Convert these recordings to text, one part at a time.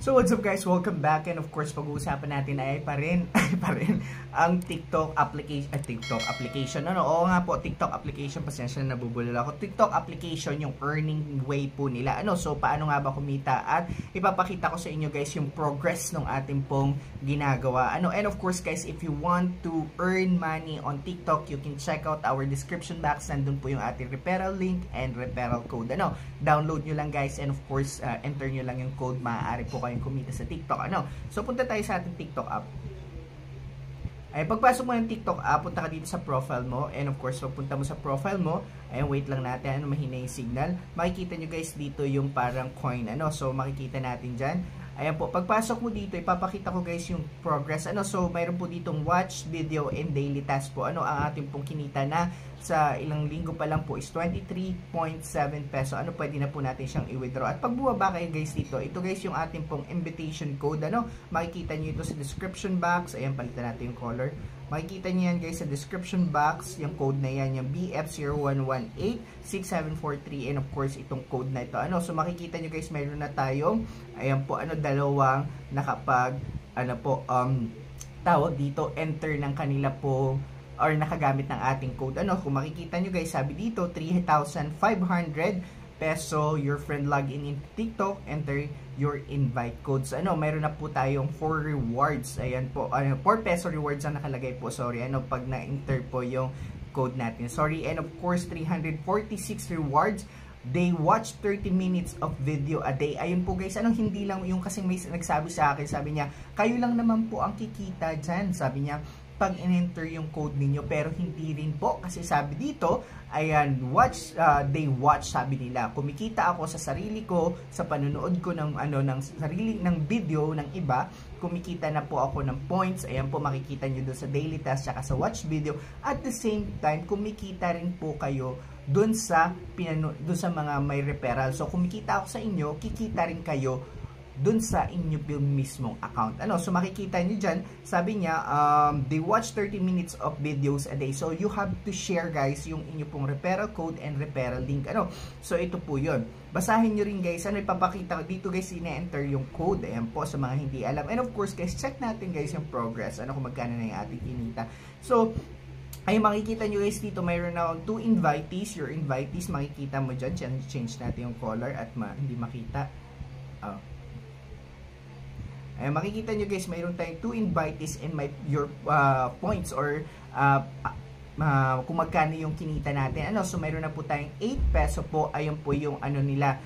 So what's up guys, welcome back, and of course pag-uusapan natin ay pa rin ang TikTok application. Oo nga po, TikTok application, pasensya na nabubulol ako. TikTok application, yung earning way po nila. So paano nga ba kumita, at ipapakita ko sa inyo guys yung progress ng ating pong ginagawa. And of course guys, if you want to earn money on TikTok, you can check out our description box. Nandun po yung ating referral link and referral code. Download nyo lang guys, and of course enter nyo lang yung code, maaari po kayong kumita sa TikTok. So punta tayo sa ating TikTok app. Ay, pagpasok mo ng TikTok app, punta ka dito sa profile mo, and of course pagpunta mo sa profile mo, ay wait lang natin, mahina yung signal. Makikita nyo guys dito yung parang coin, so makikita natin dyan. Ayan po, pagpasok mo dito, ipapakita ko guys yung progress. So mayroon po ditong watch, video, and daily task po. Ang ating pong kinita na sa ilang linggo pa lang po is 23.7 peso. Pwede na po natin siyang i-withdraw. At pag bumaba kayo guys dito, ito guys yung ating pong invitation code. Makikita nyo ito sa description box. Ayan, palitan natin yung color. Makikita nyo yan guys sa description box, yung code na yan, yung BF01186743, and of course itong code na ito. So makikita nyo guys, mayroon na tayong, ayan po, dalawang nakapag, tawag dito, enter ng kanila po, or nakagamit ng ating code. Kung makikita nyo guys, sabi dito, 3,500 peso, your friend login in TikTok, enter your invite codes. Mayroon na po tayong 4 rewards. Ayan po, 4 peso rewards ang nakalagay po. Sorry, pag na-enter po yung code natin. Sorry, and of course, 346 rewards. They watch 30 minutes of video a day. Ayun po guys, hindi lang yung kasing may nagsabi sa akin, sabi niya, kayo lang naman po ang kikita dyan. Sabi niya, pag in-enter yung code ninyo, pero hindi rin po, kasi sabi dito, ayan, they watch, sabi nila. Kumikita ako sa sarili ko, sa panunood ko ng ng video ng iba, kumikita na po ako ng points. Ayan po, makikita nyo doon sa daily task, saka sa watch video. At the same time, kumikita rin po kayo doon sa mga may referral. So kumikita ako sa inyo, kikita rin kayo dun sa inyo mismong account. So makikita nyo dyan, sabi niya, they watch 30 minutes of videos a day. So you have to share guys yung inyo pong referral code and referral link. So ito po yun. Basahin nyo rin guys, ipapakita ko dito guys, ina-enter yung code. Ayan po, sa mga hindi alam. And of course guys, check natin guys yung progress. Kung magkano na yung ating kinita. So, ay makikita nyo guys dito, mayroon na 2 invitees. Your invitees, makikita mo dyan. Change natin yung color at hindi makita. Ay, makikita nyo guys, mayroon tayong 2 invitees and your points, or kung magkano yung kinita natin. So mayroon na po tayong 8 peso po. Ayun po yung nila,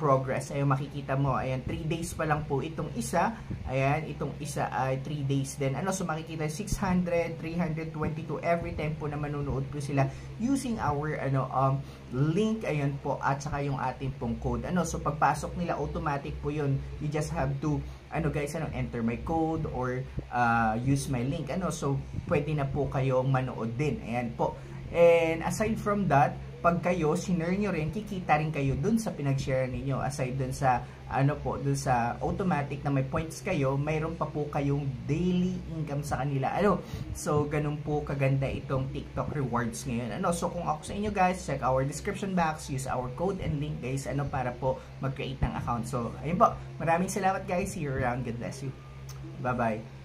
progress. Ayun, makikita mo, ayan, 3 days pa lang po itong isa. Ayan, itong isa ay 3 days din. So makikita 600, 322 every time po na manonood po sila using our link. Ayun po, at saka yung ating pong code. So pagpasok nila, automatic po yun. You just have to guys, enter my code or use my link. So pwede na po kayong manood din. Ayan po. And aside from that, pag kayo sinare nyo rin, kikita rin kayo dun sa pinag-share ninyo. Aside dun sa dun sa automatic na may points kayo, mayroon pa po kayong daily income sa kanila. So ganun po kaganda itong TikTok rewards ngayon. So kung ako sa inyo guys, check our description box, use our code and link guys, para po mag-create ng account. So ayun po, maraming salamat guys. See you around. God bless you. Bye bye.